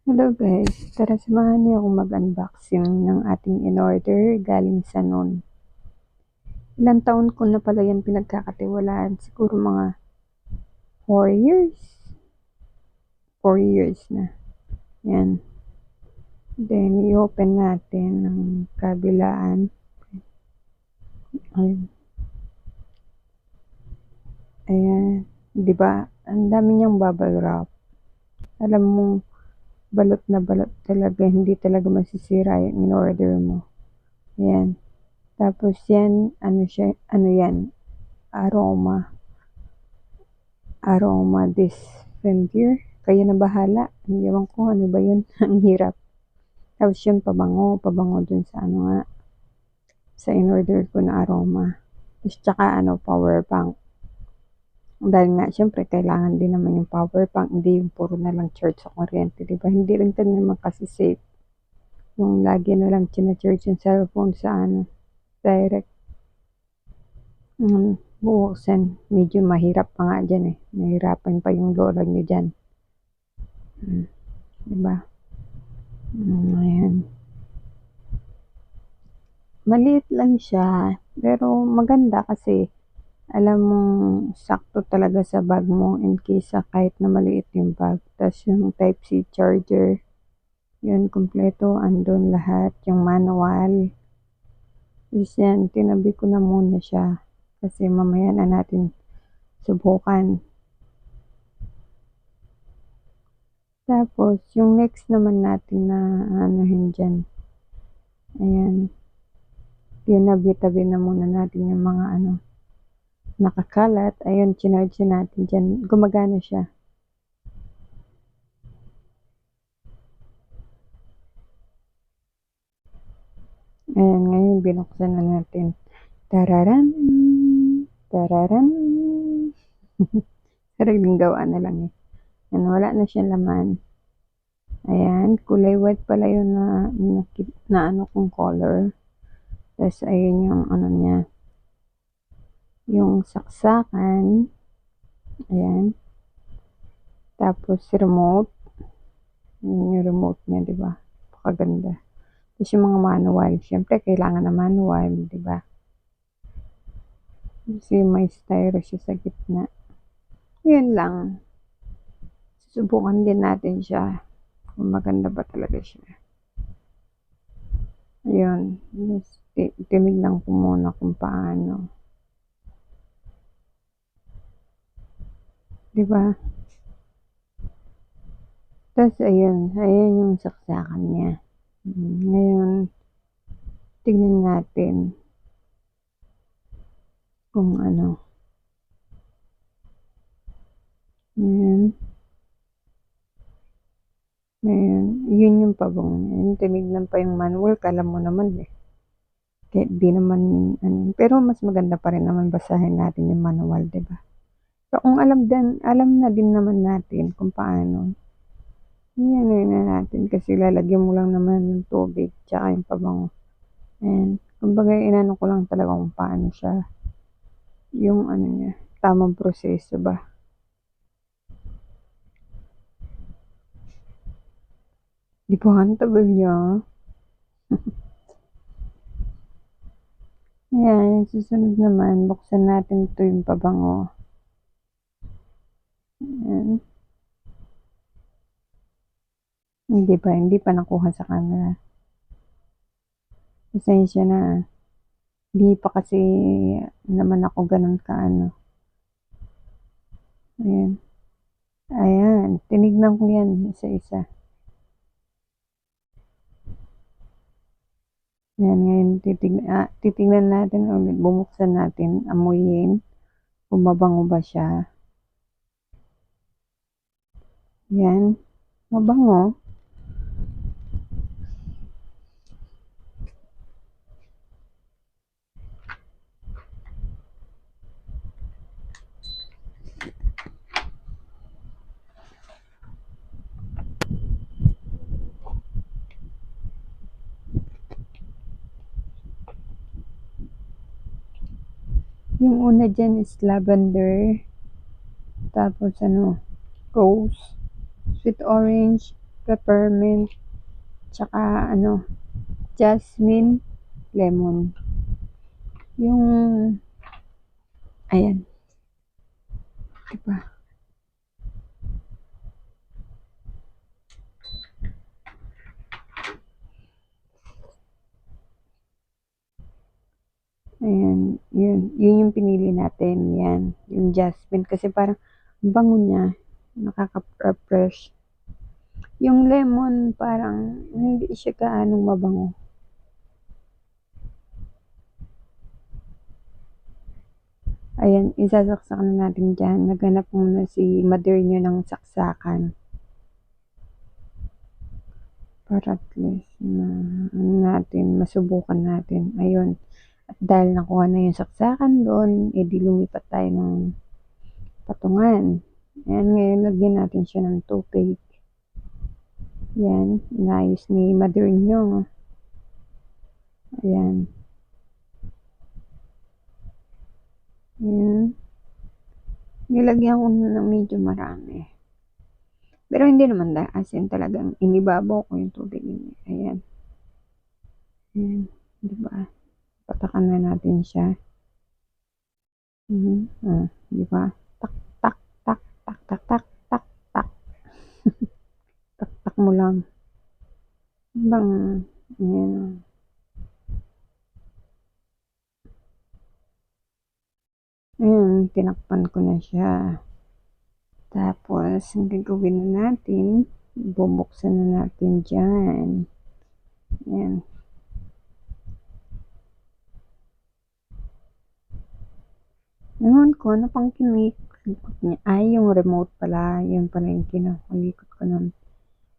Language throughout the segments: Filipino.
Hello guys, tara samahan niyo akong mag-unboxing ng ating in-order galing sa Noon. Ilang taon ko na pala yan pinagkakatiwalaan, siguro mga 4 years. 4 years na. Yan. Then, i-open natin ng kabilaan. Ayan. Diba? Ang dami niyang bubble wrap. Alam mo, balot na balot talaga. Hindi talaga masisira yung in-order mo. Ayan. Tapos yan, ano yan? Aroma dispenser. Kayo na bahala. Hindi ewan ko ano ba yun. Ang hirap. Tapos yun, pabango dun sa ano nga, sa in-order ko na aroma. Tapos tsaka power bank. Dahil nga, syempre, kailangan din naman yung power bank. Hindi yung puro na lang charge sa kuryente, diba? Hindi rin tayo naman kasi safe. Yung lagi na lang charge yung cellphone sa direct. Buksan. Medyo mahirap pa nga dyan eh. Mahirapan pa yung lola nyo dyan. Diba? Ayan. Maliit lang siya, pero maganda kasi alam mong sakto talaga sa bag mo in case kahit na maliit yung bag. Tapos yung Type-C charger, yun kompleto, andun lahat, yung manual. Tapos yan, tinabi ko na muna siya kasi mamaya na natin subukan. Tapos, yung next naman natin na anuhin dyan, ayan, tinabi-tabi na muna natin yung mga nakakalat. Ayun, chinarge natin dyan. Gumagana siya. Ayan, ngayon binuksan na natin. Tararan! Tararan! Sariling gawa na lang eh. Ayan, wala na siyang laman. Ayan, kulay white pala yun na ano kong color. Tapos, ayun yung niya. Yung saksakan. Ayan. Tapos, remote. Yun yung remote niya, diba? Pakaganda. Tapos, yung mga manual. Siyempre, kailangan na manual, diba? Kasi may styro siya sa gitna. Yun lang. Susubukan din natin siya. Kung maganda ba talaga siya. Ayun. Tinignan ko muna kung paano. Diba? Tapos, ayun yung saksakan niya. Ngayon, tignan natin kung ano. Ayan. Ayan. Yun yung pabango. Ayan, tinignan pa yung manual. Kala mo naman eh. Kaya di naman, pero mas maganda pa rin naman basahin natin yung manual, diba? So, kung alam na din naman natin kung paano. Yan na natin kasi lalagyan mo lang naman ng tubig tsaka yung pabango. And kumbaga inano ko lang talaga kung paano siya. Yung niya, tamang proseso ba. Di ba ang tagal niya? Ayan, susunod naman, buksan natin ito yung pabango. Ayan. Hindi pa nakuha sa camera. Pasensya na. Hindi pa kasi naman ako ganun Ayan. Ayan, tinignan ko yan isa-isa. Ayan, ngayon titignan natin ulit, bubuksan natin, amuyin, kung mabango ba siya. Yan, mabango. Yung una dyan is lavender, tapos rose, sweet orange, peppermint, tsaka ano, jasmine, lemon. Yung, ayan, diba? Ayan, yun yung pinili natin, yan, yung jasmine, kasi parang ang bango niya, nakaka-refresh. Yung lemon, parang hindi siya gaanong mabango. Ayan, isasaksak na natin dyan. Naghanap muna si mother nyo ng saksakan. Para at least masubukan natin. Ayun. At dahil nakuha na yung saksakan doon, edi lumipat tayo ng patungan. Ayan, ngayon lagyan natin siya ng tubig. Yan, inayos ni mother nyo. Ayan. Ayan. Nilagyan ko na ng medyo marami. Pero hindi naman as in talagang inibabaw ko yung tubig. Ayan. Ayan. Diba? Patakan na natin siya. Diba? Tak, tak, tak, tak, tak, tak, tak, tak. Tak-tak mo lang. Bang, ayan. Ayan, tinakpan ko na siya. Tapos, ang gagawin na natin, bubuksan na natin dyan. Ayan. Ewan ko, ano pang kinikot niya? Ay, yung remote pala. Yun pala yung kinakulikot ko nun.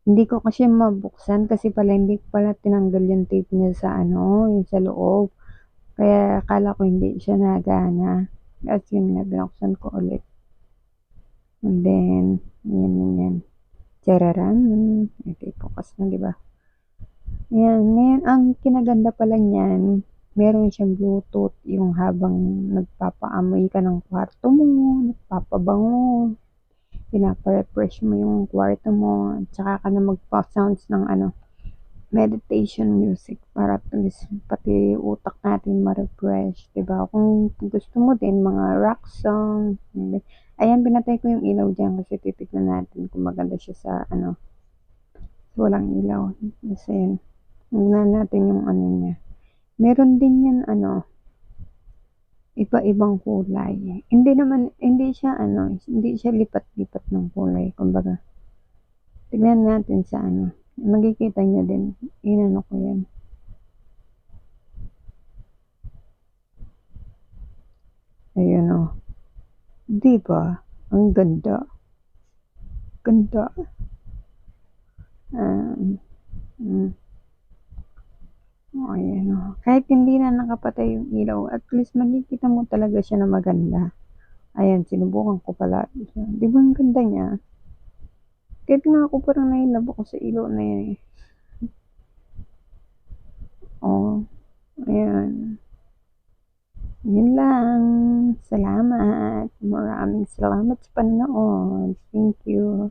Hindi ko kasi mabuksan kasi pala hindi ko pala tinanggal yung tape niya sa ano, yung sa loob. Kaya akala ko hindi siya nagana. As yun nga, binuksan ko ulit. And then, yan. Chararan. Ito, focus na, diba? Yan, ngayon, ang kinaganda pala niyan, meron siyang Bluetooth, yung habang nagpapaamoy ka ng kwarto mo, nagpapabango, pinapa-refresh mo yung kwarto mo, at saka ka na magpa-sounds ng ano, meditation music para at least pati utak natin ma-refresh, diba? Kung gusto mo din mga rock song, ayan, pinatay ko yung ilaw dyan kasi titignan natin kung maganda siya sa ano, walang ilaw. Kasi yun, tingnan natin yung ano niya. Meron din yan ano, iba-ibang kulay. Hindi siya ano, hindi siya lipat-lipat ng kulay. Kumbaga, tignan natin sa ano. Makikita niyo din. Inano ko yan. Ayun o. Diba? Ang ganda. Ganda. Ayan o. Kahit hindi na nakapatay yung ilaw, at least makikita mo talaga siya na maganda. Ayan, sinubukan ko pala. Di ba ang ganda niya? Kahit nga ako parang nailab ako sa ilaw na yan eh. Oh, ayan. Yun lang. Salamat. Maraming salamat sa panonood. Thank you.